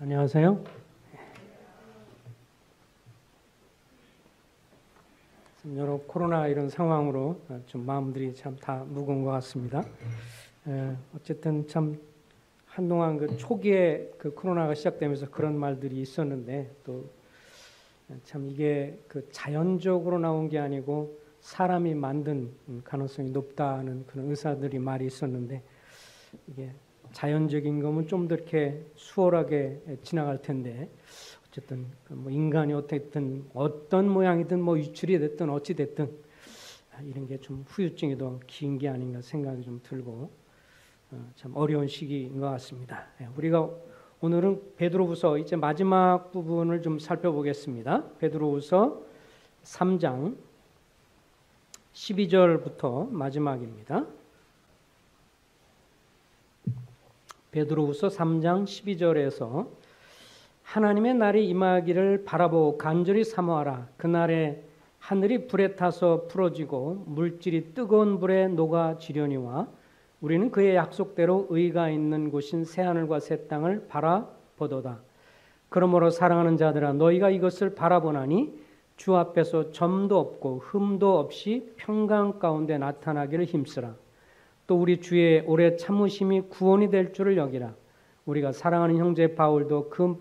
안녕하세요. 여러 코로나 이런 상황으로 좀 마음들이 참 다 무거운 것 같습니다. 어쨌든 참 한동안 그 초기에 그 코로나가 시작되면서 그런 말들이 있었는데 또 참 이게 그 자연적으로 나온 게 아니고 사람이 만든 가능성이 높다는 그런 의사들이 말이 있었는데 이게 자연적인 거면 좀 더 이렇게 수월하게 지나갈 텐데 어쨌든 뭐 인간이 어쨌든 어떤 모양이든 뭐 유출이 됐든 어찌 됐든 이런 게 좀 후유증이 더 긴 게 아닌가 생각이 좀 들고 참 어려운 시기인 것 같습니다. 우리가 오늘은 베드로후서 이제 마지막 부분을 좀 살펴보겠습니다. 베드로후서 3장 12절부터 마지막입니다. 베드로후서 3장 12절에서 하나님의 날이 임하기를 바라보고 간절히 사모하라. 그날에 하늘이 불에 타서 풀어지고 물질이 뜨거운 불에 녹아지려니와 우리는 그의 약속대로 의가 있는 곳인 새하늘과 새 땅을 바라보도다. 그러므로 사랑하는 자들아 너희가 이것을 바라보나니 주 앞에서 점도 없고 흠도 없이 평강 가운데 나타나기를 힘쓰라. 또 우리 주의 오래 참으심이 구원이 될 줄을 여기라. 우리가 사랑하는 형제 바울도 그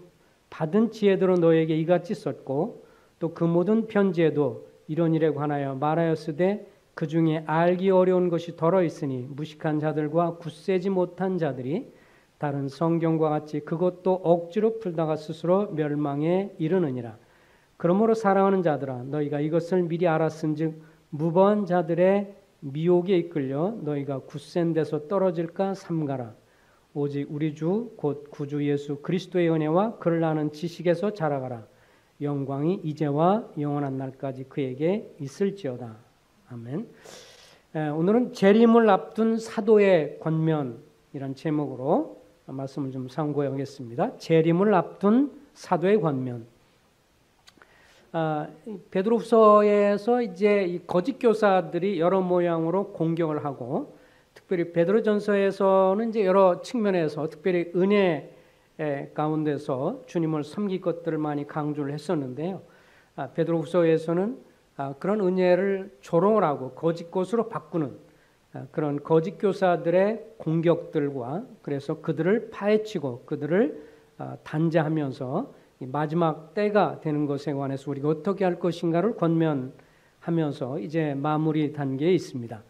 받은 지혜대로 너에게 이같이 썼고 또 그 모든 편지에도 이런 일에 관하여 말하였으되 그 중에 알기 어려운 것이 덜어 있으니 무식한 자들과 굳세지 못한 자들이 다른 성경과 같이 그것도 억지로 풀다가 스스로 멸망에 이르느니라. 그러므로 사랑하는 자들아 너희가 이것을 미리 알았은즉 무번 자들의 미혹에 이끌려 너희가 굳센 데서 떨어질까 삼가라. 오직 우리 주 곧 구주 예수 그리스도의 은혜와 그를 아는 지식에서 자라가라. 영광이 이제와 영원한 날까지 그에게 있을지어다. 아멘. 오늘은 재림을 앞둔 사도의 권면이란 제목으로 말씀을 좀 상고해 보겠습니다. 재림을 앞둔 사도의 권면. 베드로후서에서 이제 이 거짓 교사들이 여러 모양으로 공격을 하고 특별히 베드로전서에서는 이제 여러 측면에서 특별히 은혜 가운데서 주님을 섬길 것들을 많이 강조를 했었는데요. 베드로후서에서는 그런 은혜를 조롱을 하고 거짓 것으로 바꾸는 그런 거짓 교사들의 공격들과 그래서 그들을 파헤치고 그들을 단죄하면서 마지막 때가 되는 것에 관해서 우리가 어떻게 할 것인가를 권면하면서 이제 마무리 단계에 있습니다.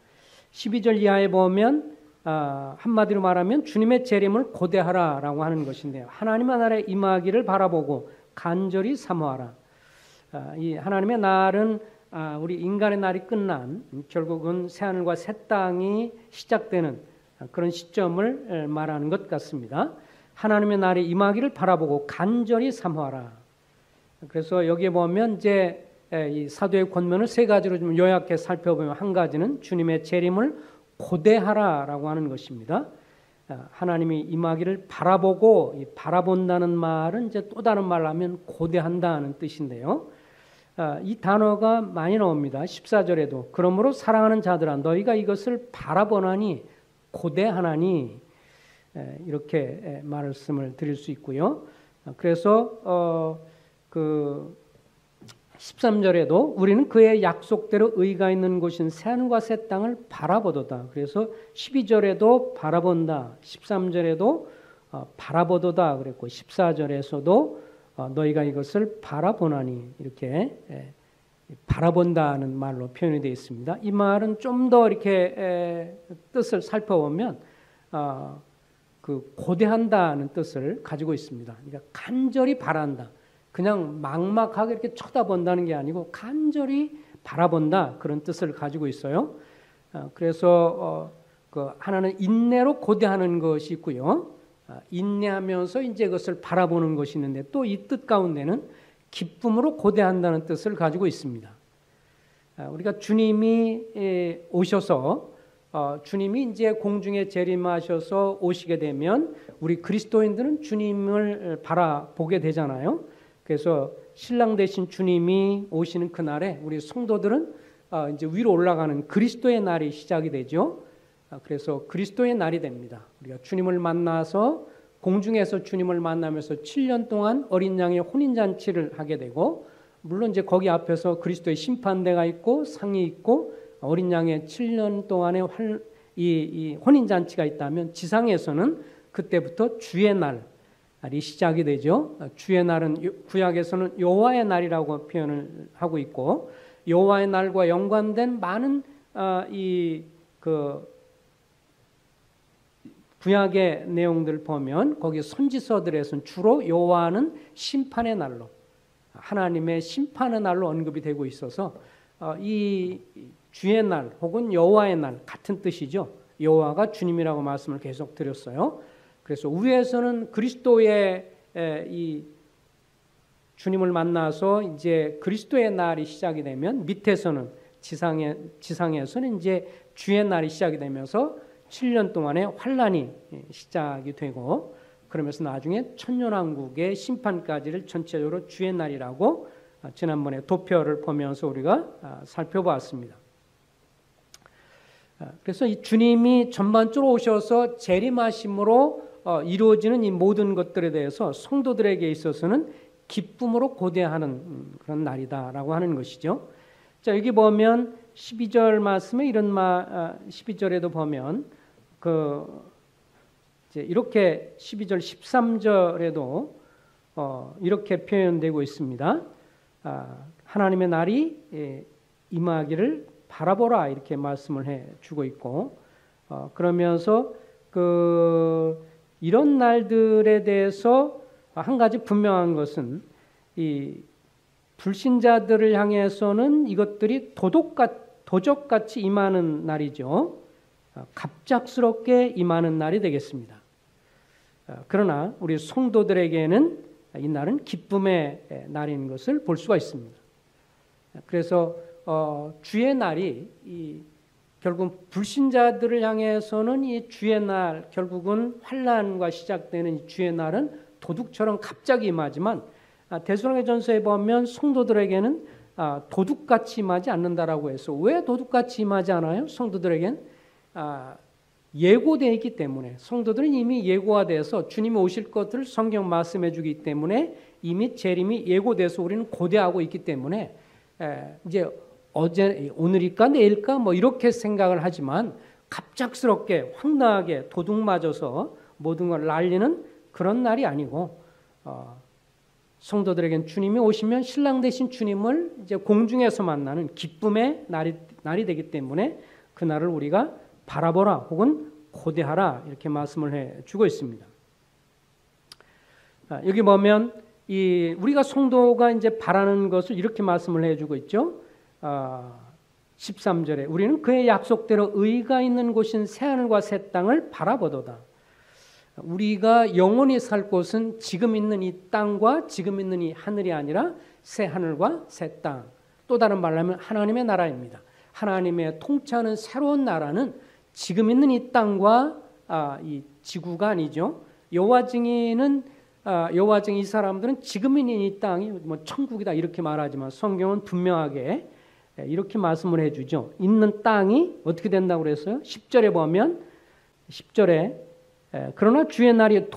12절 이하에 보면 한마디로 말하면 주님의 재림을 고대하라라고 하는 것인데요. 하나님의 날에 임하기를 바라보고 간절히 사모하라. 이 하나님의 날은 우리 인간의 날이 끝난 결국은 새하늘과 새 땅이 시작되는 그런 시점을 말하는 것 같습니다. 하나님의 날이 임하기를 바라보고 간절히 사모하라. 그래서 여기에 보면 이제 이 사도의 권면을 세 가지로 좀 요약해 살펴보면 한 가지는 주님의 재림을 고대하라라고 하는 것입니다. 하나님이 임하기를 바라보고 이 바라본다는 말은 이제 또 다른 말로 하면 고대한다는 뜻인데요. 이 단어가 많이 나옵니다. 14절에도 그러므로 사랑하는 자들아 너희가 이것을 바라보나니 고대하나니 이렇게 말씀을 드릴 수 있고요. 그래서 그 13절에도 우리는 그의 약속대로 의가 있는 곳인 새하늘과 새 땅을 바라보도다. 그래서 12절에도 바라본다. 13절에도 바라보도다 그랬고 14절에서도 너희가 이것을 바라보나니 이렇게 바라본다는 말로 표현이 되어 있습니다. 이 말은 좀 더 이렇게 뜻을 살펴보면 그 고대한다는 뜻을 가지고 있습니다. 그러니까 간절히 바란다. 그냥 막막하게 이렇게 쳐다본다는 게 아니고 간절히 바라본다 그런 뜻을 가지고 있어요. 그래서 그 하나는 인내로 고대하는 것이 있고요. 인내하면서 이제 그것을 바라보는 것이 있는데 또 이 뜻 가운데는 기쁨으로 고대한다는 뜻을 가지고 있습니다. 우리가 주님이 오셔서 주님이 이제 공중에 재림하셔서 오시게 되면 우리 그리스도인들은 주님을 바라보게 되잖아요. 그래서 신랑 되신 주님이 오시는 그날에 우리 성도들은 이제 위로 올라가는 그리스도의 날이 시작이 되죠. 그래서 그리스도의 날이 됩니다. 우리가 주님을 만나서 공중에서 주님을 만나면서 7년 동안 어린 양의 혼인잔치를 하게 되고, 물론 이제 거기 앞에서 그리스도의 심판대가 있고 상이 있고 어린 양의 7년 동안의 이 혼인잔치가 있다면, 지상에서는 그때부터 주의 날이 시작이 되죠. 주의 날은 구약에서는 여호와의 날이라고 표현을 하고 있고, 여호와의 날과 연관된 많은 구약의 내용들 보면 거기 선지서들에서는 주로 여호와는 심판의 날로, 하나님의 심판의 날로 언급이 되고 있어서 이 주의 날 혹은 여호와의 날 같은 뜻이죠. 여호와가 주님이라고 말씀을 계속 드렸어요. 그래서 위에서는 그리스도의 이 주님을 만나서 이제 그리스도의 날이 시작이 되면, 밑에서는 지상에서는 이제 주의 날이 시작이 되면서 7년 동안의 환란이 시작이 되고, 그러면서 나중에 천년왕국의 심판까지를 전체적으로 주의 날이라고 지난번에 도표를 보면서 우리가 살펴보았습니다. 그래서 이 주님이 전반적으로 오셔서 재림하심으로 이루어지는 이 모든 것들에 대해서 성도들에게 있어서는 기쁨으로 고대하는 그런 날이다라고 하는 것이죠. 자, 여기 보면 12절 말씀에 이런 12절에도 보면 이제 이렇게 12절 13절에도 이렇게 표현되고 있습니다. 하나님의 날이 임하기를 바라보라, 이렇게 말씀을 해주고 있고, 그러면서 이런 날들에 대해서 한 가지 분명한 것은, 이 불신자들을 향해서는 이것들이 도적같이 임하는 날이죠. 갑작스럽게 임하는 날이 되겠습니다. 그러나 우리 성도들에게는 이 날은 기쁨의 날인 것을 볼 수가 있습니다. 그래서 주의 날이 결국 불신자들을 향해서는 이 주의 날, 결국은 환난과 시작되는 이 주의 날은 도둑처럼 갑자기 임하지만, 데살로니가전서에 보면 성도들에게는 도둑같이 임하지 않는다라고 해서, 왜 도둑같이 임하지 않아요? 성도들에게는 예고되어 있기 때문에, 성도들은 이미 예고화돼서 주님이 오실 것을 성경 말씀해 주기 때문에 이미 재림이 예고돼서 우리는 고대하고 있기 때문에, 이제 오늘일까 내일까 뭐 이렇게 생각을 하지만, 갑작스럽게 황당하게 도둑 맞아서 모든 걸 날리는 그런 날이 아니고, 성도들에겐 주님이 오시면 신랑 되신 주님을 이제 공중에서 만나는 기쁨의 날이 되기 때문에 그 날을 우리가 바라보라 혹은 고대하라, 이렇게 말씀을 해주고 있습니다. 여기 보면 우리가 성도가 이제 바라는 것을 이렇게 말씀을 해주고 있죠. 13절에 우리는 그의 약속대로 의가 있는 곳인 새하늘과 새 땅을 바라보도다. 우리가 영원히 살 곳은 지금 있는 이 땅과 지금 있는 이 하늘이 아니라 새 하늘과 새 땅, 또 다른 말로 하면 하나님의 나라입니다. 하나님의 통치하는 새로운 나라는 지금 있는 이 땅과 이 지구가 아니죠. 여호와 증인 이 사람들은 지금 있는 이 땅이 뭐 천국이다 이렇게 말하지만, 성경은 분명하게 이렇게 말씀을 해주죠. 있는 땅이 어떻게 된다고 그랬어요? 10절에 보면 10절에 그러나 주의 날이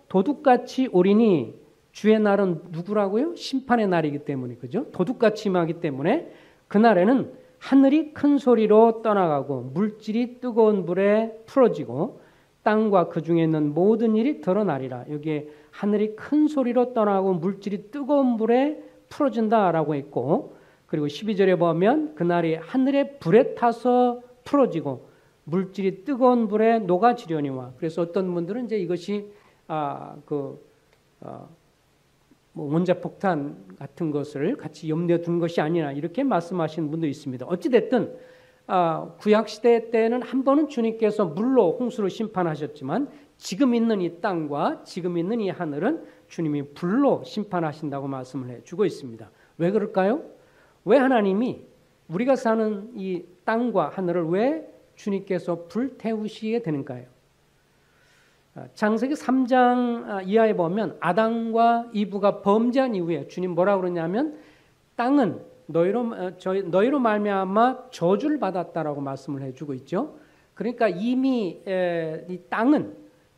도둑같이 오리니, 주의 날은 누구라고요? 심판의 날이기 때문에, 그죠? 도둑같이 임하기 때문에 그날에는 하늘이 큰 소리로 떠나가고 물질이 뜨거운 불에 풀어지고 땅과 그 중에 있는 모든 일이 드러나리라. 여기에 하늘이 큰 소리로 떠나고 물질이 뜨거운 불에 풀어진다라고 했고, 그리고 12절에 보면 그날이 하늘의 불에 타서 풀어지고 물질이 뜨거운 불에 녹아지려니와. 그래서 어떤 분들은 이제 이것이 원자폭탄 같은 것을 같이 염두에 둔 것이 아니라 이렇게 말씀하시는 분도 있습니다. 어찌 됐든 구약 시대 때는 한 번은 주님께서 물로 홍수로 심판하셨지만, 지금 있는 이 땅과 지금 있는 이 하늘은 주님이 불로 심판하신다고 말씀을 해주고 있습니다. 왜 그럴까요? 왜 하나님이 우리가 사는 이 땅과 하늘을 왜 주님께서 불태우시게 되는가요? 창세기 3장 이하에 보면 아담과 이브가 범죄한 이후에 주님 뭐라고 그러냐면, 땅은 너희로 말미암아 저주를 받았다라고 말씀을 해주고 있죠. 그러니까 이미 이 땅은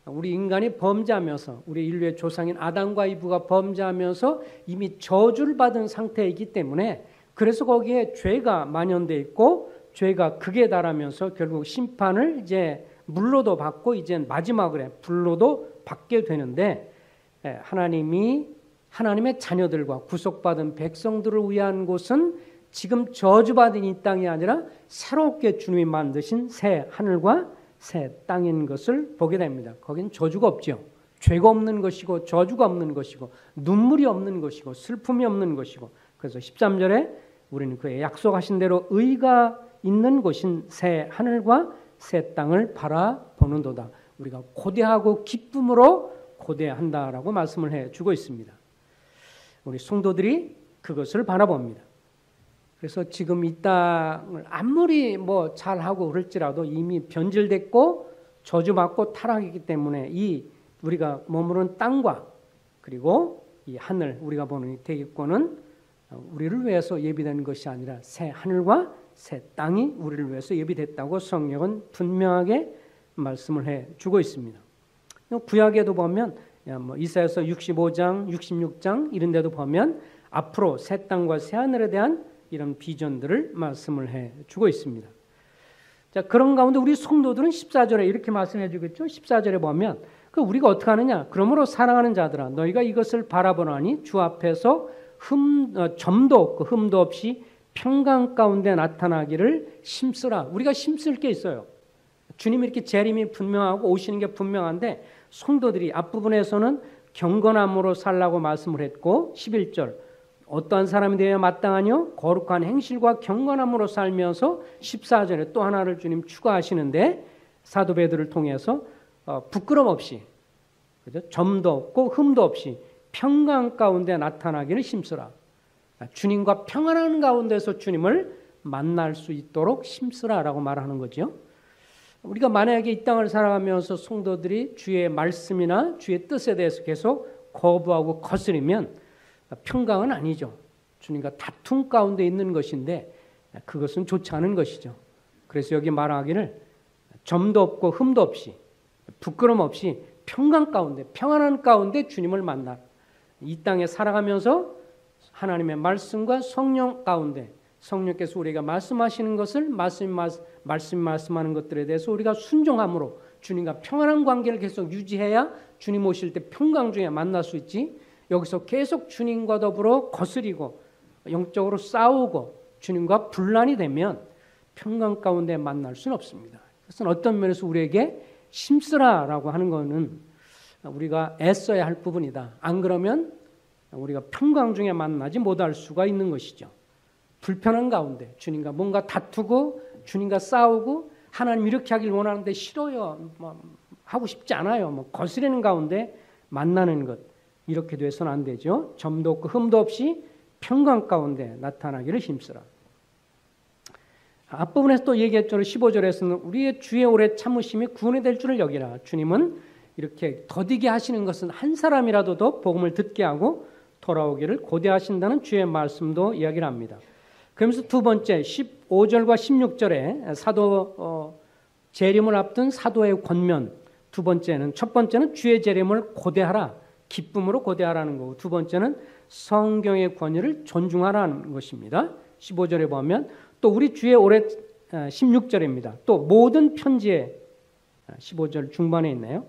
우리 인간이 범죄하면서 우리 인류의 조상인 아담과 이브가 범죄하면서 이미 저주를 받은 상태이기 때문에 그래서 거기에 죄가 만연돼 있고 죄가 극에 달하면서 결국 심판을 이제 물로도 받고 이제 마지막으로 불로도 받게 되는데 하나님이 하나님의 자녀들과 구속받은 백성들을 위한 곳은 지금 저주받은 이 땅이 아니라 새롭게 주님이 만드신 새 하늘과 새 땅인 것을 보게 됩니다. 거긴 저주가 없죠. 죄가 없는 것이고 저주가 없는 것이고 눈물이 없는 것이고 슬픔이 없는 것이고 그래서 13절에 우리는 그의 약속하신 대로 의가 있는 곳인 새 하늘과 새 땅을 바라보는도다. 우리가 고대하고 기쁨으로 고대한다라고 말씀을 해주고 있습니다. 우리 성도들이 그것을 바라봅니다. 그래서 지금 이 땅을 아무리 뭐 잘하고 그럴지라도 이미 변질됐고 저주받고 타락했기 때문에 이 우리가 머무는 땅과 그리고 이 하늘 우리가 보는 이 대기권은 우리를 위해서 예비된 것이 아니라 새 하늘과 새 땅이 우리를 위해서 예비됐다고 성경은 분명하게 말씀을 해주고 있습니다. 구약에도 보면 이사야서 65장, 66장 이런 데도 보면 앞으로 새 땅과 새 하늘에 대한 이런 비전들을 말씀을 해주고 있습니다. 자, 그런 가운데 우리 성도들은 14절에 이렇게 말씀해 주겠죠. 14절에 보면 우리가 어떻게 하느냐. 그러므로 사랑하는 자들아 너희가 이것을 바라보나니 주 앞에서 점도 없고 흠도 없이 평강 가운데 나타나기를 힘쓰라. 우리가 힘쓸 게 있어요. 주님이 이렇게 재림이 분명하고 오시는 게 분명한데 성도들이 앞부분에서는 경건함으로 살라고 말씀을 했고 11절 어떠한 사람이 되어야 마땅하뇨? 거룩한 행실과 경건함으로 살면서 14절에 또 하나를 주님 추가하시는데 사도 베드로를 통해서 부끄럼 없이 그죠? 점도 없고 흠도 없이 평강 가운데 나타나기를 힘쓰라. 주님과 평안한 가운데서 주님을 만날 수 있도록 힘쓰라라고 말하는 거죠. 우리가 만약에 이 땅을 살아가면서 성도들이 주의 말씀이나 주의 뜻에 대해서 계속 거부하고 거스리면 평강은 아니죠. 주님과 다툼 가운데 있는 것인데 그것은 좋지 않은 것이죠. 그래서 여기 말하기를 점도 없고 흠도 없이 부끄럼 없이 평강 가운데 평안한 가운데 주님을 만나 이 땅에 살아가면서 하나님의 말씀과 성령 가운데 성령께서 우리가 말씀하시는 것을 말씀하는 것들에 대해서 우리가 순종함으로 주님과 평안한 관계를 계속 유지해야 주님 오실 때 평강 중에 만날 수 있지. 여기서 계속 주님과 더불어 거스리고 영적으로 싸우고 주님과 분란이 되면 평강 가운데 만날 수는 없습니다. 그것은 어떤 면에서 우리에게 힘쓰라라고 하는 것은 우리가 애써야 할 부분이다. 안 그러면 우리가 평강 중에 만나지 못할 수가 있는 것이죠. 불편한 가운데 주님과 뭔가 다투고 주님과 싸우고 하나님 이렇게 하길 원하는데 싫어요. 하고 싶지 않아요. 거스리는 가운데 만나는 것. 이렇게 돼서는 안 되죠. 점도 없고 흠도 없이 평강 가운데 나타나기를 힘쓰라. 앞부분에서 또 얘기했죠. 15절에서는 우리의 주의 오래 참으심이 구원이 될 줄을 여기라. 주님은 이렇게 더디게 하시는 것은 한 사람이라도 더 복음을 듣게 하고 돌아오기를 고대하신다는 주의 말씀도 이야기를 합니다. 그러면서 두 번째 15절과 16절에 사도 재림을 앞둔 사도의 권면 두 번째는 첫 번째는 주의 재림을 고대하라. 기쁨으로 고대하라는 거고 두 번째는 성경의 권위를 존중하라는 것입니다. 15절에 보면 또 우리 주의 올해 16절입니다. 또 모든 편지에 15절 중반에 있네요.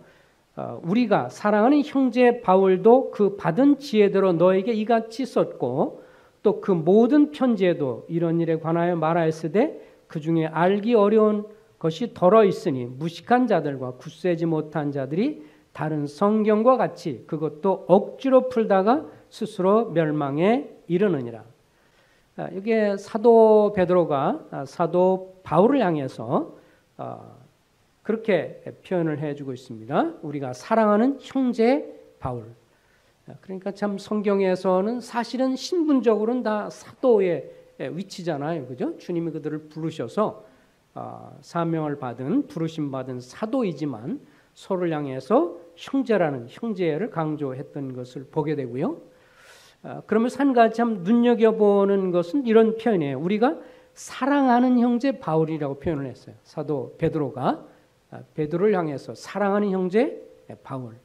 우리가 사랑하는 형제 바울도 그 받은 지혜대로 너에게 이같이 썼고 또 그 모든 편지에도 이런 일에 관하여 말하였으되 그 중에 알기 어려운 것이 덜어 있으니 무식한 자들과 굳세지 못한 자들이 다른 성경과 같이 그것도 억지로 풀다가 스스로 멸망에 이르느니라. 이게 사도 베드로가 사도 바울을 향해서 그렇게 표현을 해주고 있습니다. 우리가 사랑하는 형제 바울. 그러니까 참 성경에서는 사실은 신분적으로는 다 사도의 위치잖아요, 그죠? 주님이 그들을 부르셔서 사명을 받은 부르심 받은 사도이지만 서로를 향해서 형제라는 형제를 강조했던 것을 보게 되고요. 그러면서 한 가지 참 눈여겨보는 것은 이런 표현이에요. 우리가 사랑하는 형제 바울이라고 표현을 했어요. 사도 베드로가 베드로를 향해서 사랑하는 형제 바울.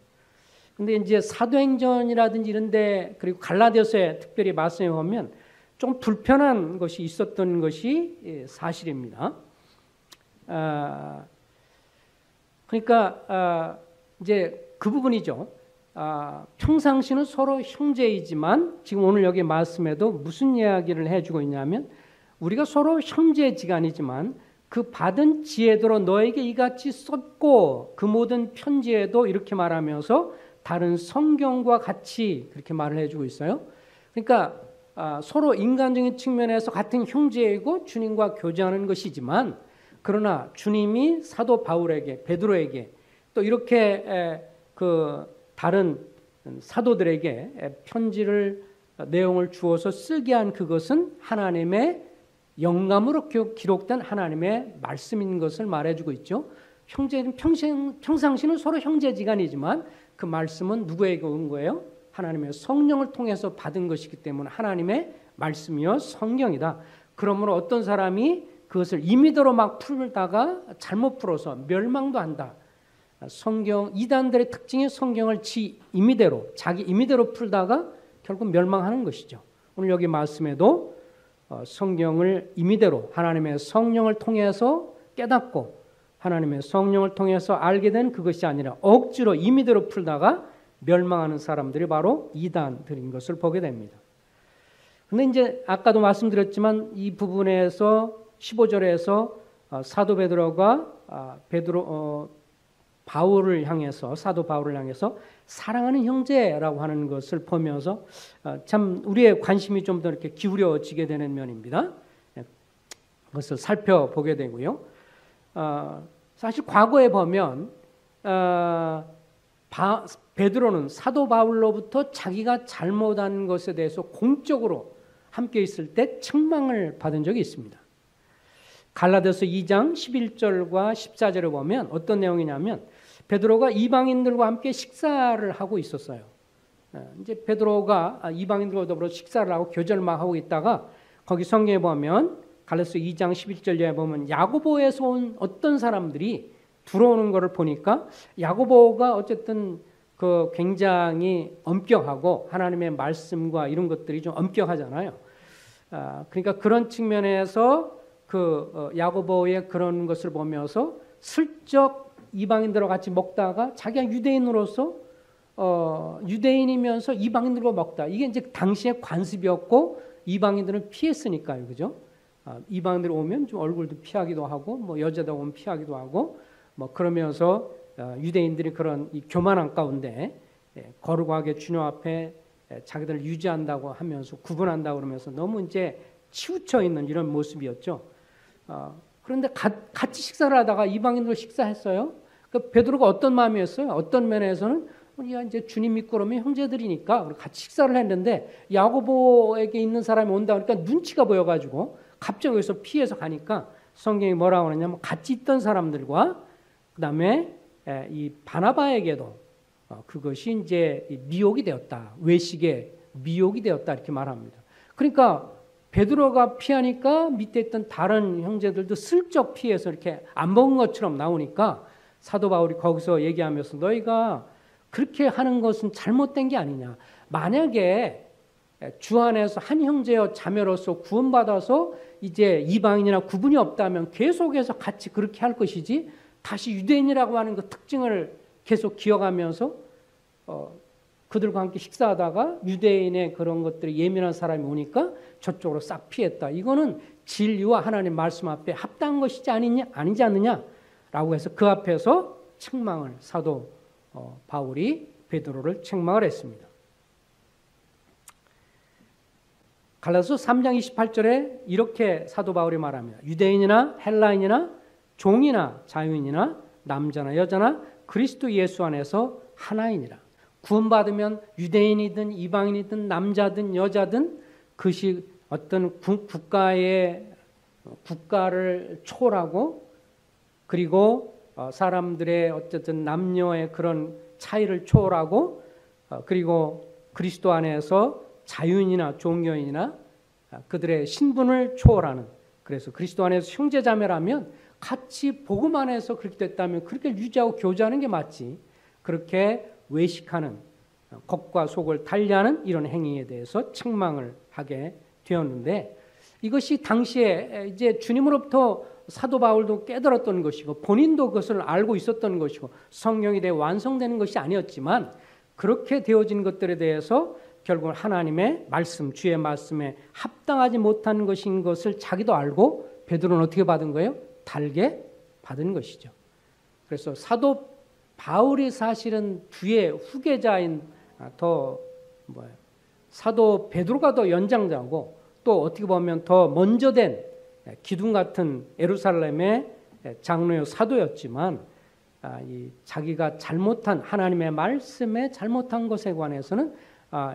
근데 이제 사도행전이라든지 이런데 그리고 갈라디아서에 특별히 말씀해 보면 좀 불편한 것이 있었던 것이 사실입니다. 그러니까 이제 그 부분이죠. 평상시는 서로 형제이지만 지금 오늘 여기 말씀에도 무슨 이야기를 해주고 있냐면 우리가 서로 형제지간이지만 그 받은 지혜대로 너에게 이같이 썼고 그 모든 편지에도 이렇게 말하면서 다른 성경과 같이 그렇게 말을 해주고 있어요. 그러니까 서로 인간적인 측면에서 같은 형제이고 주님과 교제하는 것이지만 그러나 주님이 사도 바울에게 베드로에게 또 이렇게 그 다른 사도들에게 편지를 내용을 주어서 쓰게 한 그것은 하나님의 영감으로 기록된 하나님의 말씀인 것을 말해주고 있죠. 형제는 평상시는 서로 형제지간이지만 그 말씀은 누구에게 온 거예요? 하나님의 성령을 통해서 받은 것이기 때문에 하나님의 말씀이요 성경이다. 그러므로 어떤 사람이 그것을 임의대로 막 풀다가 잘못 풀어서 멸망도 한다. 성경 이단들의 특징이 성경을 자기 임의대로 풀다가 결국 멸망하는 것이죠. 오늘 여기 말씀에도 성경을 임의대로 하나님의 성령을 통해서 깨닫고 하나님의 성령을 통해서 알게 된 그것이 아니라 억지로 임의대로 풀다가 멸망하는 사람들이 바로 이단들인 것을 보게 됩니다. 근데 이제 아까도 말씀드렸지만 이 부분에서 15절에서 사도 베드로가 사도 바울을 향해서 사랑하는 형제라고 하는 것을 보면서 참 우리의 관심이 좀 더 이렇게 기울여지게 되는 면입니다. 그것을 살펴보게 되고요. 사실 과거에 보면 베드로는 사도 바울로부터 자기가 잘못한 것에 대해서 공적으로 함께 있을 때 책망을 받은 적이 있습니다. 갈라디아서 2장 11절과 14절을 보면 어떤 내용이냐면 베드로가 이방인들과 함께 식사를 하고 있었어요. 이제 베드로가 이방인들과 더불어 식사를 하고 교제를 막 하고 있다가 거기 성경에 보면 갈라디아서 2장 11절에 보면 야고보에서 온 어떤 사람들이 들어오는 것을 보니까 야고보가 어쨌든 그 굉장히 엄격하고 하나님의 말씀과 이런 것들이 좀 엄격하잖아요. 그러니까 그런 측면에서 야고보의 그런 것을 보면서 슬쩍 이방인들과 같이 먹다가 자기가 유대인으로서 유대인이면서 이방인들과 먹다. 이게 이제 당시의 관습이었고 이방인들은 피했으니까요, 그죠? 이방인들 오면 좀 얼굴도 피하기도 하고, 뭐 여자들 오면 피하기도 하고, 뭐 그러면서 유대인들이 그런 이 교만한 가운데 거룩하게 주님 앞에 자기들을 유지한다고 하면서 구분한다고 그러면서 너무 이제 치우쳐 있는 이런 모습이었죠. 그런데 같이 식사를 하다가 이방인들 식사했어요. 그 베드로가 어떤 마음이었어요? 어떤 면에서는 우리가 이제 주님 믿고 그러면 형제들이니까 같이 식사를 했는데 야고보에게 있는 사람이 온다 그러니까 눈치가 보여가지고 갑자기 여기서 피해서 가니까 성경이 뭐라고 하느냐면 같이 있던 사람들과 그 다음에 이 바나바에게도 그것이 이제 미혹이 되었다. 외식의 미혹이 되었다 이렇게 말합니다. 그러니까 베드로가 피하니까 밑에 있던 다른 형제들도 슬쩍 피해서 이렇게 안 먹은 것처럼 나오니까 사도 바울이 거기서 얘기하면서 너희가 그렇게 하는 것은 잘못된 게 아니냐. 만약에 주 안에서 한 형제여 자매로서 구원받아서 이제 이방인이나 구분이 없다면 계속해서 같이 그렇게 할 것이지 다시 유대인이라고 하는 그 특징을 계속 기억하면서 그들과 함께 식사하다가 유대인의 그런 것들이 예민한 사람이 오니까 저쪽으로 싹 피했다. 이거는 진리와 하나님 말씀 앞에 합당한 것이지 아니지 않느냐라고 해서 그 앞에서 책망을 사도 바울이 베드로를 책망을 했습니다. 갈라디아서 3장 28절에 이렇게 사도 바울이 말합니다. 유대인이나 헬라인이나 종이나 자유인이나 남자나 여자나 그리스도 예수 안에서 하나이니라. 구원받으면 유대인이든 이방인이든 남자든 여자든 그것이 어떤 국가를 초월하고 그리고 사람들의 어쨌든 남녀의 그런 차이를 초월하고 그리고 그리스도 안에서 자유인이나 종교인이나 그들의 신분을 초월하는 그래서 그리스도 안에서 형제자매라면 같이 복음 안에서 그렇게 됐다면 그렇게 유지하고 교제하는 게 맞지. 그렇게 외식하는, 겉과 속을 달리하는 이런 행위에 대해서 책망을 하게 되었는데, 이것이 당시에 이제 주님으로부터 사도 바울도 깨달았던 것이고 본인도 그것을 알고 있었던 것이고 성경이 대해 완성되는 것이 아니었지만, 그렇게 되어진 것들에 대해서 결국 하나님의 말씀, 주의 말씀에 합당하지 못한 것인 것을 자기도 알고 베드로는 어떻게 받은 거예요? 달게 받은 것이죠. 그래서 사도 바울이 사실은 뒤에 후계자인 사도 베드로가 더 연장자고, 또 어떻게 보면 더 먼저 된 기둥 같은 예루살렘의 장로요 사도였지만, 자기가 잘못한 하나님의 말씀에 잘못한 것에 관해서는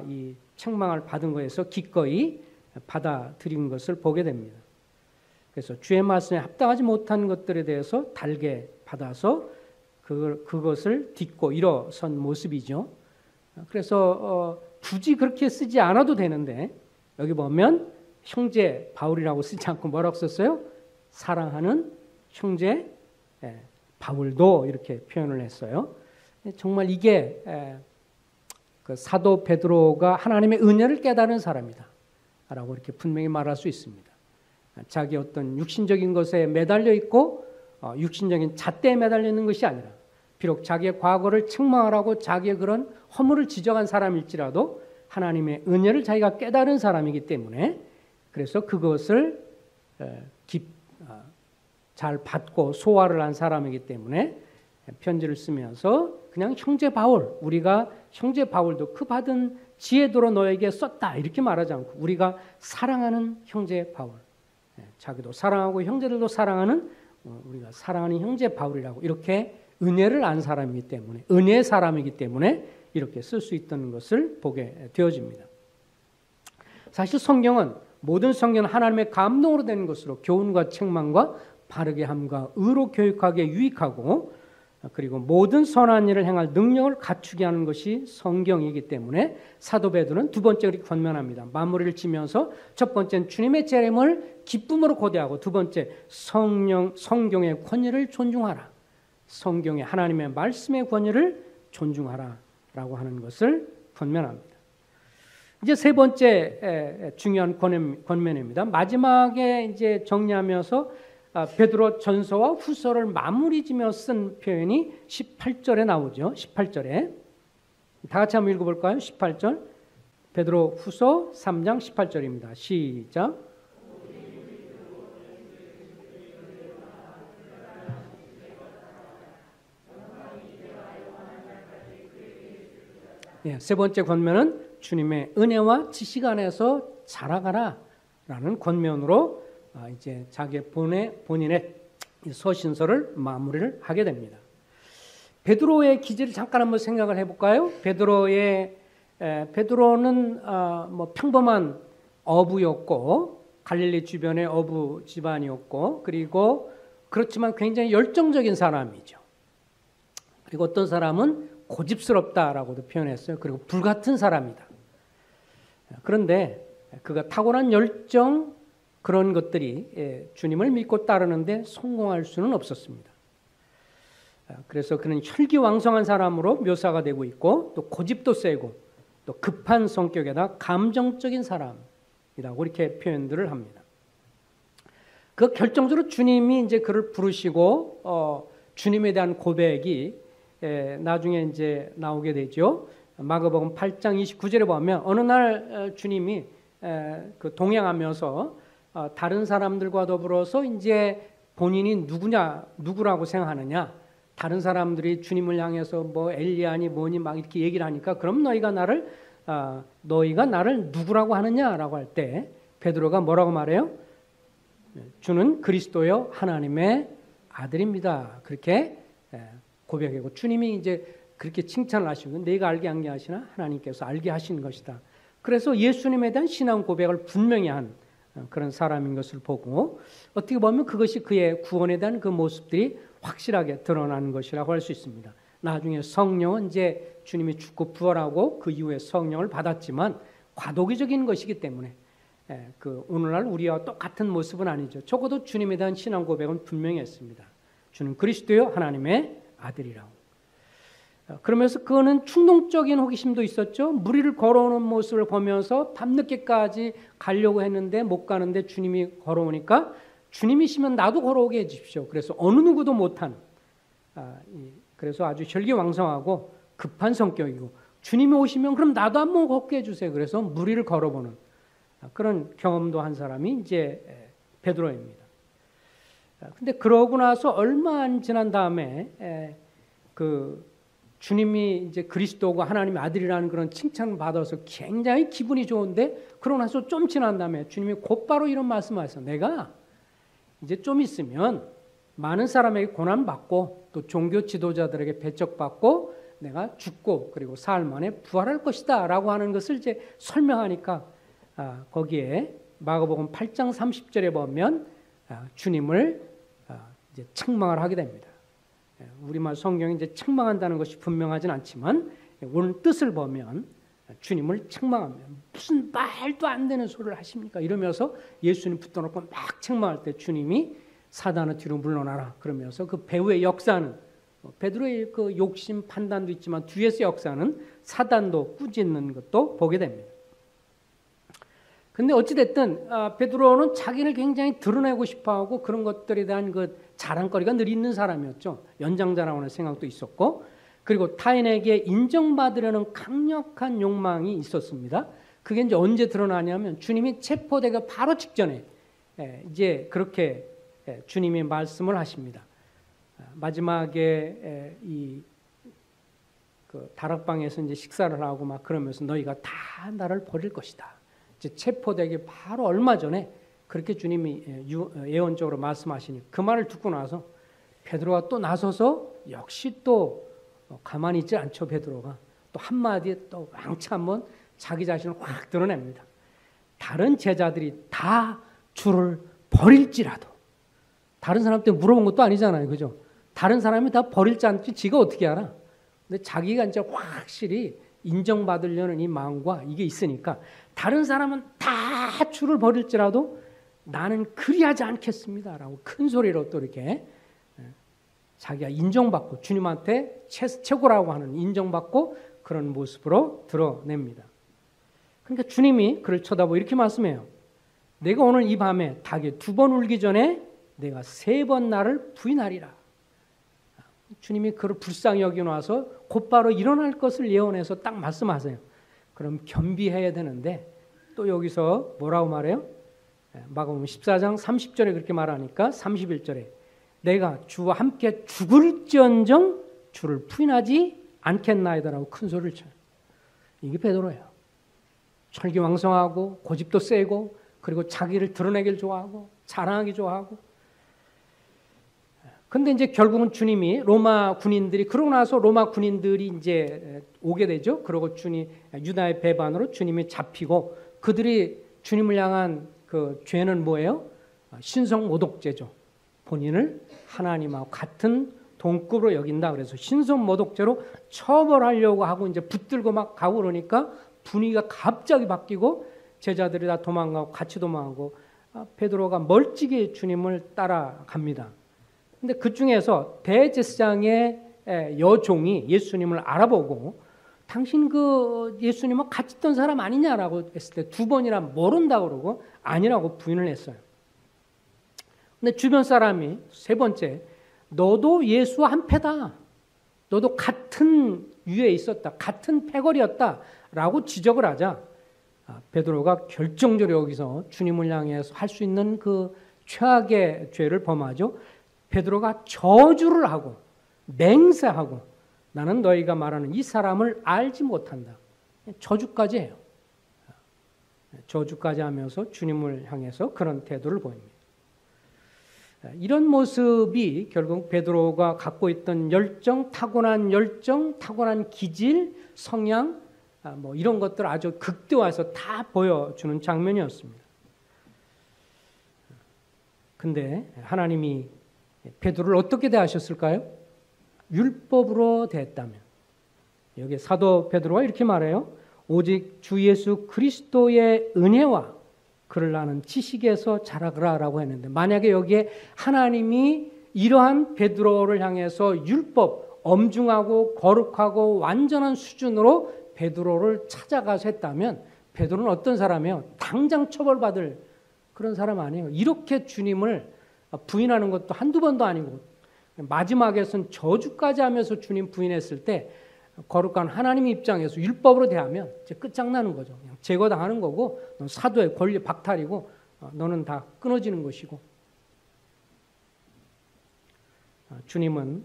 이 책망을 받은 것에서 기꺼이 받아들인 것을 보게 됩니다. 그래서 주의 말씀에 합당하지 못한 것들에 대해서 달게 받아서 그것을 딛고 일어선 모습이죠. 그래서 굳이 그렇게 쓰지 않아도 되는데, 여기 보면 형제 바울이라고 쓰지 않고 뭐라고 썼어요? 사랑하는 형제 바울도 이렇게 표현을 했어요. 정말 이게 그 사도 베드로가 하나님의 은혜를 깨달은 사람이다 라고 이렇게 분명히 말할 수 있습니다. 자기 어떤 육신적인 것에 매달려 있고 육신적인 잣대에 매달려 있는 것이 아니라, 비록 자기의 과거를 책망하라고 자기의 그런 허물을 지적한 사람일지라도 하나님의 은혜를 자기가 깨달은 사람이기 때문에, 그래서 그것을 잘 받고 소화를 한 사람이기 때문에 편지를 쓰면서 그냥 형제 바울, 우리가 형제 바울도 그 받은 지혜도로 너에게 썼다 이렇게 말하지 않고, 우리가 사랑하는 형제 바울, 자기도 사랑하고 형제들도 사랑하는 우리가 사랑하는 형제 바울이라고 이렇게 은혜를 안 사람이기 때문에, 은혜의 사람이기 때문에 이렇게 쓸 수 있다는 것을 보게 되어집니다. 사실 성경은, 모든 성경은 하나님의 감동으로 된 것으로 교훈과 책망과 바르게 함과 의로 교육하기에 유익하고, 그리고 모든 선한 일을 행할 능력을 갖추게 하는 것이 성경이기 때문에 사도 베드로는 두 번째 이렇게 권면합니다. 마무리를 지면서 첫 번째는 주님의 재림을 기쁨으로 고대하고, 두 번째 성경의 권위를 존중하라. 성경의 하나님의 말씀의 권위를 존중하라 라고 하는 것을 권면합니다. 이제 세 번째 중요한 권면입니다. 마지막에 이제 정리하면서 베드로 전서와 후서를 마무리 지며 쓴 표현이 18절에 나오죠. 18절에 다 같이 한번 읽어볼까요? 18절 베드로 후서 3장 18절입니다. 시작. 세 번째 권면은 주님의 은혜와 지식 안에서 자라가라 라는 권면으로 이제 자기 본인의 서신서를 마무리를 하게 됩니다. 베드로의 기질을 잠깐 한번 생각을 해볼까요? 베드로는 뭐 평범한 어부였고, 갈릴리 주변의 어부 집안이었고, 그리고 그렇지만 굉장히 열정적인 사람이죠. 그리고 어떤 사람은 고집스럽다라고도 표현했어요. 그리고 불같은 사람이다. 그런데 그가 타고난 열정, 그런 것들이 주님을 믿고 따르는데 성공할 수는 없었습니다. 그래서 그는 혈기왕성한 사람으로 묘사가 되고 있고, 또 고집도 세고, 또 급한 성격에다 감정적인 사람이라고 이렇게 표현들을 합니다. 그 결정적으로 주님이 이제 그를 부르시고 주님에 대한 고백이 나중에 이제 나오게 되죠. 마가복음 8장 29절에 보면 어느 날 주님이 그 동행하면서 다른 사람들과 더불어서 이제 본인이 누구라고 생각하느냐, 다른 사람들이 주님을 향해서 뭐 엘리야니 뭐니 막 이렇게 얘기를 하니까, 그럼 너희가 나를 누구라고 하느냐라고 할 때 베드로가 뭐라고 말해요? 주는 그리스도요 하나님의 아들입니다. 그렇게 고백하고, 주님이 이제 그렇게 칭찬을 하시고, 내가 알게 한 게 아시나 하나님께서 알게 하신 것이다. 그래서 예수님에 대한 신앙 고백을 분명히 한 그런 사람인 것을 보고, 어떻게 보면 그것이 그의 구원에 대한 그 모습들이 확실하게 드러나는 것이라고 할 수 있습니다. 나중에 성령은 이제 주님이 죽고 부활하고 그 이후에 성령을 받았지만 과도기적인 것이기 때문에 그 오늘날 우리와 똑같은 모습은 아니죠. 적어도 주님에 대한 신앙 고백은 분명히 했습니다. 주는 그리스도요 하나님의 아들이라고. 그러면서 그거는 충동적인 호기심도 있었죠. 무리를 걸어오는 모습을 보면서 밤늦게까지 가려고 했는데 못 가는데 주님이 걸어오니까 주님이시면 나도 걸어오게 해주십시오. 그래서 어느 누구도 못한, 그래서 아주 혈기왕성하고 급한 성격이고, 주님이 오시면 그럼 나도 한번 걷게 해주세요. 그래서 무리를 걸어보는 그런 경험도 한 사람이 이제 베드로입니다. 근데 그러고 나서 얼마 안 지난 다음에 그 주님이 이제 그리스도고 하나님의 아들이라는 그런 칭찬을 받아서 굉장히 기분이 좋은데, 그러고 나서 좀 지난 다음에 주님이 곧바로 이런 말씀을 하셨어요. 내가 이제 좀 있으면 많은 사람에게 고난받고 또 종교 지도자들에게 배척받고 내가 죽고 그리고 사흘 만에 부활할 것이다 라고 하는 것을 이제 설명하니까 거기에 마가복음 8장 30절에 보면 주님을 이제 책망을 하게 됩니다. 우리말 성경이 이제 책망한다는 것이 분명하진 않지만 오늘 뜻을 보면 주님을 책망합니다. 무슨 말도 안 되는 소리를 하십니까? 이러면서 예수님 붙들어놓고 막 책망할 때 주님이 사단아 뒤로 물러나라 그러면서 그 배후의 역사는 베드로의 그 욕심 판단도 있지만 뒤에서 역사는 사단도 꾸짖는 것도 보게 됩니다. 근데 어찌됐든 베드로는 자기를 굉장히 드러내고 싶어하고 그런 것들에 대한 그 자랑거리가 늘 있는 사람이었죠. 연장자라는 생각도 있었고, 그리고 타인에게 인정받으려는 강력한 욕망이 있었습니다. 그게 이제 언제 드러나냐면 주님이 체포되기 바로 직전에 이제 그렇게 주님이 말씀을 하십니다. 마지막에 이 그 다락방에서 이제 식사를 하고 막 그러면서 너희가 다 나를 버릴 것이다. 이제 체포되기 바로 얼마 전에 그렇게 주님이 예언적으로 말씀하시니 그 말을 듣고 나서 베드로가 또 나서서 역시 또 가만히 있지 않죠. 베드로가 또 한마디에 또 왕창 한번 자기 자신을 확 드러냅니다. 다른 제자들이 다 주를 버릴지라도, 다른 사람한테 물어본 것도 아니잖아요. 그죠? 다른 사람이 다 버릴지 않을지 지가 어떻게 알아? 근데 자기가 이제 확실히 인정받으려는 이 마음과 이게 있으니까 다른 사람은 다 주를 버릴지라도 나는 그리하지 않겠습니다. 라고 큰 소리로 또 이렇게 자기가 인정받고 주님한테 최고라고 하는 인정받고 그런 모습으로 드러냅니다. 그러니까 주님이 그를 쳐다보고 이렇게 말씀해요. 내가 오늘 이 밤에 닭이 2번 울기 전에 내가 3번 나를 부인하리라. 주님이 그를 불쌍히 여겨놔서 곧바로 일어날 것을 예언해서 딱 말씀하세요. 그럼 겸비해야 되는데 또 여기서 뭐라고 말해요? 마가복음 14장 30절에 그렇게 말하니까 31절에 내가 주와 함께 죽을지언정 주를 부인하지 않겠나이다라고 큰 소리를 쳐요. 이게 베드로예요. 철기왕성하고 고집도 세고 그리고 자기를 드러내길 좋아하고 자랑하기 좋아하고. 근데 이제 결국은 주님이 로마 군인들이 그러고 나서 로마 군인들이 이제 오게 되죠. 그리고 주님 유다의 배반으로 주님이 잡히고 그들이 주님을 향한 그 죄는 뭐예요? 신성 모독죄죠. 본인을 하나님하고 같은 동급으로 여긴다. 그래서 신성 모독죄로 처벌하려고 하고 이제 붙들고 막 가고 그러니까 분위기가 갑자기 바뀌고 제자들이 다 도망가고 같이 도망가고 베드로가 멀찍이 주님을 따라갑니다. 근데 그 중에서 대제사장의 여종이 예수님을 알아보고 당신 그 예수님과 같이 있던 사람 아니냐라고 했을 때 2번이나 모른다고 그러고 아니라고 부인을 했어요. 근데 주변 사람이 3번째 너도 예수와 한패다. 너도 같은 유에 있었다. 같은 패거리였다. 라고 지적을 하자 베드로가 결정적으로 여기서 주님을 향해서 할 수 있는 그 최악의 죄를 범하죠. 베드로가 저주를 하고 맹세하고 나는 너희가 말하는 이 사람을 알지 못한다. 저주까지 해요. 저주까지 하면서 주님을 향해서 그런 태도를 보입니다. 이런 모습이 결국 베드로가 갖고 있던 열정, 타고난 기질, 성향 뭐 이런 것들을 아주 극대화해서 다 보여주는 장면이었습니다. 근데 하나님이 베드로를 어떻게 대하셨을까요? 율법으로 대했다면. 여기 사도 베드로가 이렇게 말해요. 오직 주 예수 그리스도의 은혜와 그를 아는 지식에서 자라라라고 했는데 만약에 여기에 하나님이 이러한 베드로를 향해서 율법, 엄중하고 거룩하고 완전한 수준으로 베드로를 찾아가서 했다면 베드로는 어떤 사람이에요? 당장 처벌받을 그런 사람 아니에요. 이렇게 주님을 부인하는 것도 한두 번도 아니고 마지막에선 저주까지 하면서 주님 부인했을 때 거룩한 하나님의 입장에서 율법으로 대하면 이제 끝장나는 거죠. 그냥 제거당하는 거고 넌 사도의 권리 박탈이고 너는 다 끊어지는 것이고 주님은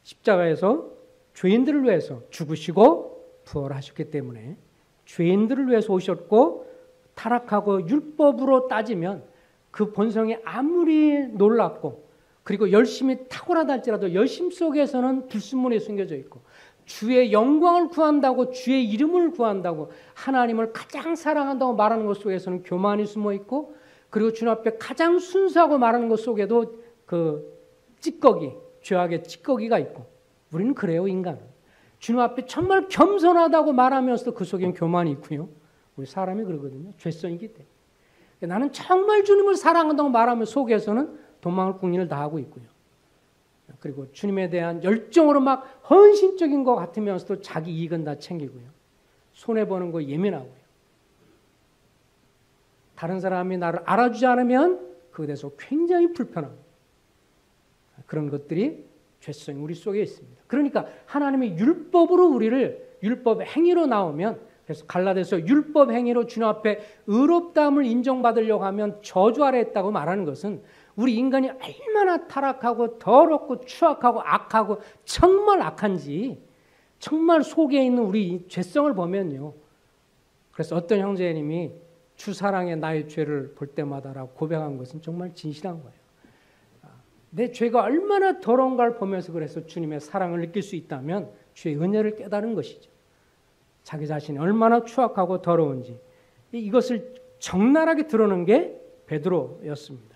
십자가에서 죄인들을 위해서 죽으시고 부활하셨기 때문에 죄인들을 위해서 오셨고 타락하고 율법으로 따지면 그 본성이 아무리 놀랍고 그리고 열심히 탁월하다 할지라도 열심 속에서는 불순물이 숨겨져 있고 주의 영광을 구한다고 주의 이름을 구한다고 하나님을 가장 사랑한다고 말하는 것 속에서는 교만이 숨어 있고 그리고 주님 앞에 가장 순수하고 말하는 것 속에도 그 찌꺼기, 죄악의 찌꺼기가 있고 우리는 그래요, 인간은. 주님 앞에 정말 겸손하다고 말하면서도 그 속에는 교만이 있고요. 우리 사람이 그러거든요. 죄성이기 때문에. 나는 정말 주님을 사랑한다고 말하면 속에서는 도망을 국리를 다하고 있고요. 그리고 주님에 대한 열정으로 막 헌신적인 것 같으면서도 자기 이익은 다 챙기고요. 손해보는 거 예민하고요. 다른 사람이 나를 알아주지 않으면 그에 대해서 굉장히 불편하고 그런 것들이 죄성이 우리 속에 있습니다. 그러니까 하나님이 율법으로 우리를 율법 행위로 나오면 그래서 갈라디아서 율법 행위로 주님 앞에 의롭다함을 인정받으려고 하면 저주 아래 있다고 말하는 것은 우리 인간이 얼마나 타락하고 더럽고 추악하고 악하고 정말 악한지 정말 속에 있는 우리 죄성을 보면요. 그래서 어떤 형제님이 주 사랑에 나의 죄를 볼 때마다라고 고백한 것은 정말 진실한 거예요. 내 죄가 얼마나 더러운가를 보면서 그래서 주님의 사랑을 느낄 수 있다면 주의 은혜를 깨달은 것이죠. 자기 자신이 얼마나 추악하고 더러운지 이것을 적나라하게 드러낸 게 베드로였습니다.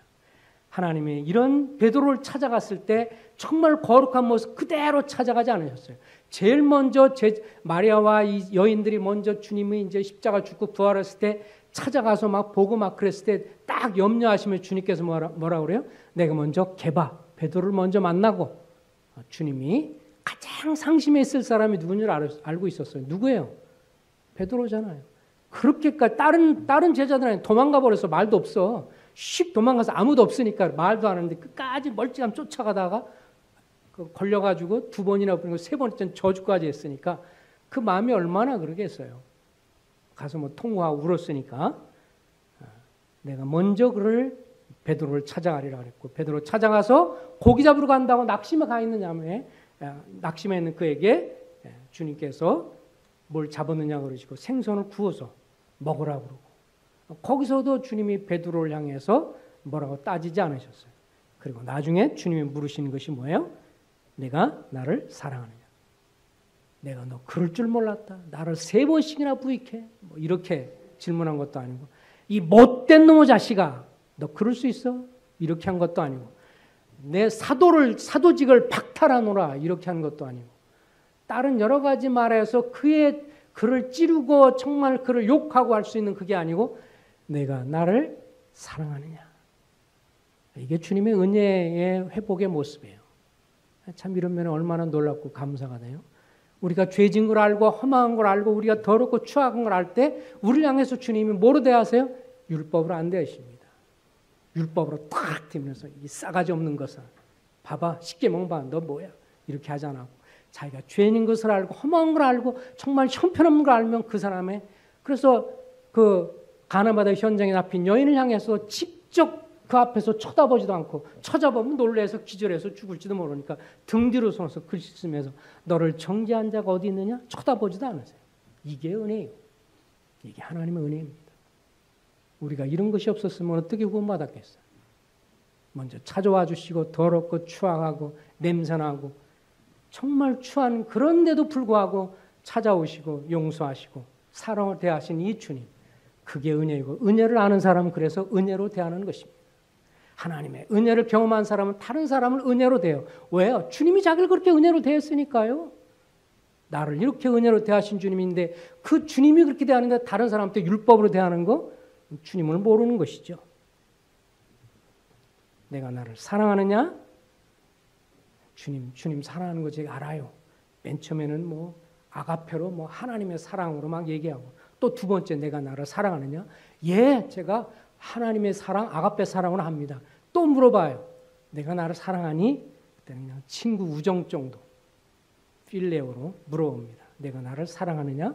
하나님이 이런 베드로를 찾아갔을 때 정말 거룩한 모습 그대로 찾아가지 않으셨어요. 제일 먼저 마리아와 이 여인들이 먼저 주님이 이제 십자가 죽고 부활했을 때 찾아가서 막 보고 막 그랬을 때 딱 염려하시면 주님께서 뭐라 그래요? 내가 먼저 베드로를 먼저 만나고 주님이 가장 상심해 있을 사람이 누군지 알고 있었어요. 누구예요? 베드로잖아요. 그렇게까지 다른 제자들은 도망가 버려서 말도 없어. 씩 도망가서 아무도 없으니까 말도 안 하는데 끝까지 멀찌감 쫓아가다가 걸려가지고 2번이나 그리고 3번째 저주까지 했으니까 그 마음이 얼마나 그러겠어요. 가서 뭐 통화하고 울었으니까 내가 먼저 그를 베드로를 찾아가리라 그랬고 베드로 찾아가서 고기 잡으러 간다고 낙심에 가 있는 야매 낙심해 있는 그에게 주님께서 뭘 잡았느냐 그러시고 생선을 구워서 먹으라고 그러고 거기서도 주님이 베드로를 향해서 뭐라고 따지지 않으셨어요. 그리고 나중에 주님이 물으시는 것이 뭐예요? 내가 나를 사랑하느냐? 내가 너 그럴 줄 몰랐다. 나를 3번씩이나 부익해? 뭐 이렇게 질문한 것도 아니고 이 못된 놈의 자식아 너 그럴 수 있어? 이렇게 한 것도 아니고 내 사도직을 박탈하노라 이렇게 한 것도 아니고 다른 여러 가지 말해서 그를 찌르고 정말 그를 욕하고 할 수 있는 그게 아니고 내가 나를 사랑하느냐. 이게 주님의 은혜의 회복의 모습이에요. 참 이런 면에 얼마나 놀랍고 감사가 돼요. 우리가 죄진 걸 알고 험한 걸 알고 우리가 더럽고 추악한 걸 알 때 우리를 향해서 주님이 뭐로 대하세요? 율법으로 안 대하십니다. 율법으로 탁 대면서 이 싸가지 없는 것을 봐봐 십계명 봐 너 뭐야 이렇게 하지 않고 자기가 죄인인 것을 알고 험한 걸 알고 정말 형편없는 걸 알면 그 사람의 그래서 그 가나바다 현장에 잡힌 여인을 향해서 직접 그 앞에서 쳐다보지도 않고 쳐다보면 놀래서 기절해서 죽을지도 모르니까 등 뒤로 서서 글씨 쓰면서 너를 정죄한 자가 어디 있느냐? 쳐다보지도 않으세요. 이게 은혜예요. 이게 하나님의 은혜입니다. 우리가 이런 것이 없었으면 어떻게 구원받았겠어요? 먼저 찾아와 주시고 더럽고 추악하고 냄새나고 정말 추한 그런데도 불구하고 찾아오시고 용서하시고 사랑을 대하신 이 주님. 그게 은혜이고 은혜를 아는 사람은 그래서 은혜로 대하는 것입니다. 하나님의 은혜를 경험한 사람은 다른 사람을 은혜로 대해요. 왜요? 주님이 자기를 그렇게 은혜로 대했으니까요. 나를 이렇게 은혜로 대하신 주님인데 그 주님이 그렇게 대하는데 다른 사람한테 율법으로 대하는 거 주님을 모르는 것이죠. 내가 나를 사랑하느냐? 주님 사랑하는 거 제가 알아요. 맨 처음에는 뭐 아가페로 뭐 하나님의 사랑으로 막 얘기하고 또 두 번째 내가 나를 사랑하느냐? 예, 제가 하나님의 사랑, 아가페 사랑으로 합니다. 또 물어봐요. 내가 나를 사랑하니? 그때는 그냥 친구 우정 정도 필레오로 물어봅니다. 내가 나를 사랑하느냐?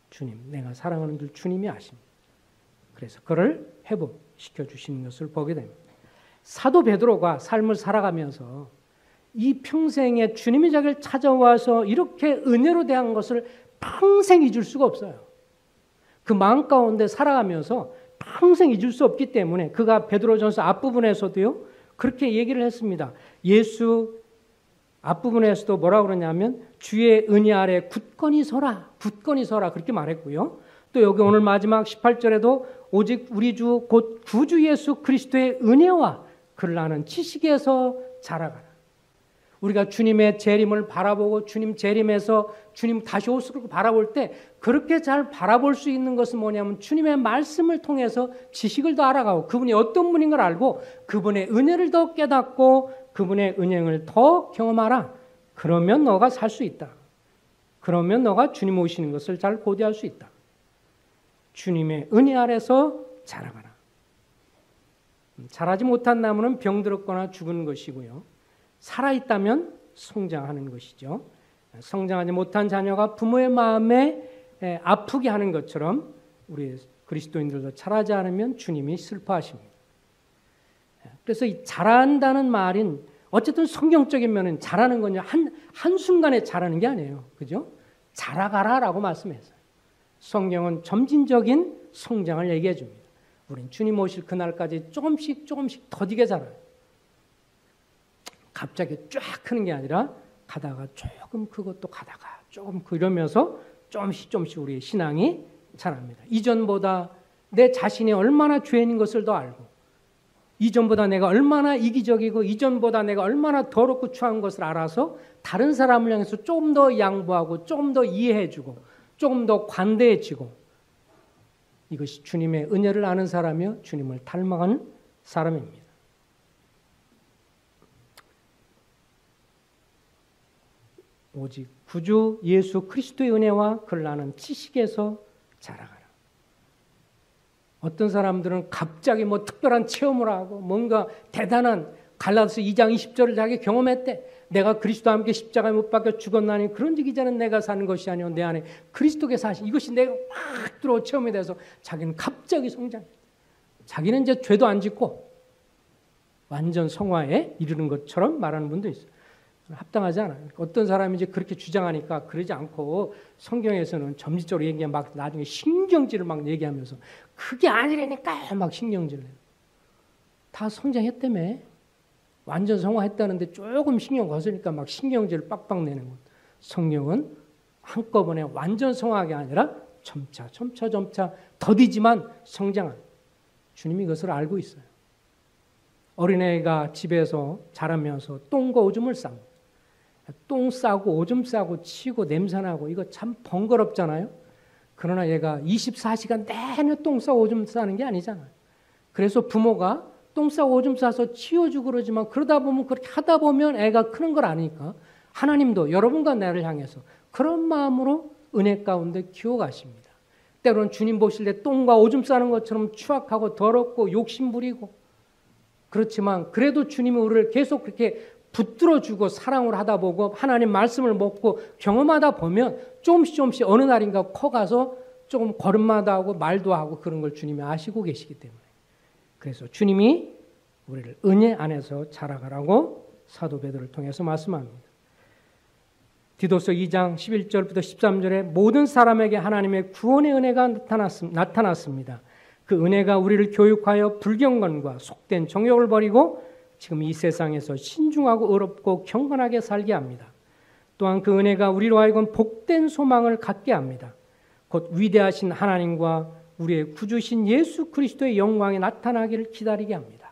주님, 내가 사랑하는 줄 주님이 아십니다. 그래서 그를 회복시켜 주시는 것을 보게 됩니다. 사도 베드로가 삶을 살아가면서 이 평생에 주님이 자기를 찾아와서 이렇게 은혜로 대한 것을 평생 잊을 수가 없어요. 그 마음 가운데 살아가면서 평생 잊을 수 없기 때문에 그가 베드로전서 앞부분에서도요 그렇게 얘기를 했습니다. 예수 앞부분에서도 뭐라고 그러냐면 주의 은혜 아래 굳건히 서라 그렇게 말했고요. 또 여기 오늘 마지막 18절에도 오직 우리 주 곧 구주 예수 그리스도의 은혜와 그를 아는 지식에서 자라가라. 우리가 주님의 재림을 바라보고 주님 재림에서 주님 다시 오시고 바라볼 때 그렇게 잘 바라볼 수 있는 것은 뭐냐면 주님의 말씀을 통해서 지식을 더 알아가고 그분이 어떤 분인 걸 알고 그분의 은혜를 더 깨닫고 그분의 은행을 더 경험하라. 그러면 너가 살 수 있다. 그러면 너가 주님 오시는 것을 잘 고대할 수 있다. 주님의 은혜 아래서 자라가라. 자라지 못한 나무는 병들었거나 죽은 것이고요. 살아있다면 성장하는 것이죠. 성장하지 못한 자녀가 부모의 마음에 아프게 하는 것처럼 우리 그리스도인들도 자라지 않으면 주님이 슬퍼하십니다. 그래서 이 자란다는 말은 어쨌든 성경적인 면은 자라는 건요 한순간에 자라는 게 아니에요. 그죠? 자라가라라고 말씀했어요. 성경은 점진적인 성장을 얘기해 줍니다. 우린 주님 오실 그날까지 조금씩 더디게 자라요. 갑자기 쫙 크는 게 아니라 가다가 조금 크고 또 가다가 조금 이러면서 조금씩 우리의 신앙이 자랍니다. 이전보다 내 자신이 얼마나 죄인인 것을 더 알고 이전보다 내가 얼마나 이기적이고 이전보다 내가 얼마나 더럽고 추한 것을 알아서 다른 사람을 향해서 조금 더 양보하고 조금 더 이해해주고 조금 더 관대해지고 이것이 주님의 은혜를 아는 사람이요 주님을 닮아가는 사람입니다. 오직 구주 예수 그리스도의 은혜와 그를 아는 지식에서 자라가라. 어떤 사람들은 갑자기 뭐 특별한 체험을 하고 뭔가 대단한 갈라디아서 2장 20절을 자기 경험했대. 내가 그리스도와 함께 십자가에 못 박혀 죽었나니 그런즉 이제는 내가 사는 것이 아니오 내 안에 그리스도께서 사신 이것이 내가 확 들어온 체험에 대해서 자기는 갑자기 성장했대. 자기는 이제 죄도 안 짓고 완전 성화에 이르는 것처럼 말하는 분도 있어요. 합당하지 않아요. 어떤 사람이 이제 그렇게 주장하니까 그러지 않고 성경에서는 점진적으로 얘기하면 막 나중에 신경질을 막 얘기하면서 그게 아니라니까 막 신경질을 해요. 다 성장했다며. 완전 성화했다는데 조금 신경 거스니까 막 신경질을 빡빡 내는 것. 성령은 한꺼번에 완전 성화가 아니라 점차 더디지만 성장한 주님이 그것을 알고 있어요. 어린애가 집에서 자라면서 똥과 오줌을 쌉니다. 똥 싸고 오줌 싸고 치고 냄새나고 이거 참 번거롭잖아요. 그러나 얘가 24시간 내내 똥 싸고 오줌 싸는 게 아니잖아요. 그래서 부모가 똥 싸고 오줌 싸서 치워주고 그러지만 그러다 보면 그렇게 하다 보면 애가 크는 걸 아니까 하나님도 여러분과 나를 향해서 그런 마음으로 은혜 가운데 키워가십니다. 때로는 주님 보실 때 똥과 오줌 싸는 것처럼 추악하고 더럽고 욕심부리고 그렇지만 그래도 주님이 우리를 계속 그렇게 붙들어주고 사랑을 하다 보고 하나님 말씀을 먹고 경험하다 보면 조금씩 어느 날인가 커가서 조금 걸음마다 하고 말도 하고 그런 걸 주님이 아시고 계시기 때문에 그래서 주님이 우리를 은혜 안에서 자라가라고 사도 베드로를 통해서 말씀합니다. 디도서 2장 11절부터 13절에 모든 사람에게 하나님의 구원의 은혜가 나타났습니다. 그 은혜가 우리를 교육하여 불경건과 속된 정욕을 버리고 지금 이 세상에서 신중하고 의롭고 경건하게 살게 합니다. 또한 그 은혜가 우리로 하여금 복된 소망을 갖게 합니다. 곧 위대하신 하나님과 우리의 구주신 예수 그리스도의 영광이 나타나기를 기다리게 합니다.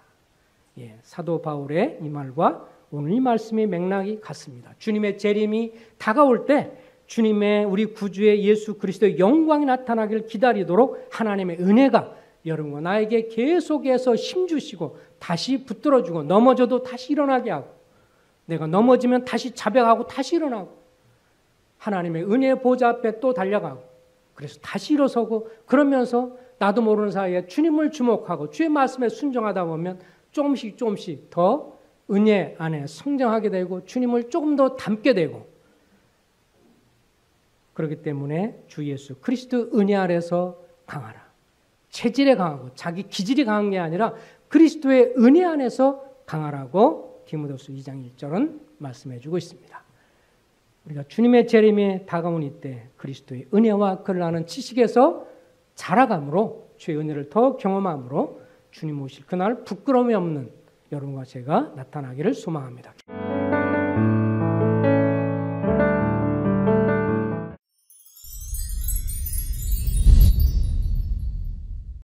사도 바울의 이 말과 오늘 이 말씀의 맥락이 같습니다. 주님의 재림이 다가올 때 주님의 우리 구주의 예수 그리스도의 영광이 나타나기를 기다리도록 하나님의 은혜가 여러분과 나에게 계속해서 힘주시고 다시 붙들어주고 넘어져도 다시 일어나게 하고 내가 넘어지면 다시 자백하고 다시 일어나고 하나님의 은혜의 보좌 앞에 또 달려가고 그래서 다시 일어서고 그러면서 나도 모르는 사이에 주님을 주목하고 주의 말씀에 순종하다 보면 조금씩 더 은혜 안에 성장하게 되고 주님을 조금 더 닮게 되고 그렇기 때문에 주 예수 그리스도 은혜 아래서 강하라. 체질에 강하고 자기 기질이 강한 게 아니라 그리스도의 은혜 안에서 강하라고 디모데후서 2장 1절은 말씀해 주고 있습니다. 우리가 주님의 재림에 다가온 이때 그리스도의 은혜와 그를 아는 지식에서 자라감으로 주의 은혜를 더 경험함으로 주님 오실 그날 부끄러움이 없는 여러분과 제가 나타나기를 소망합니다.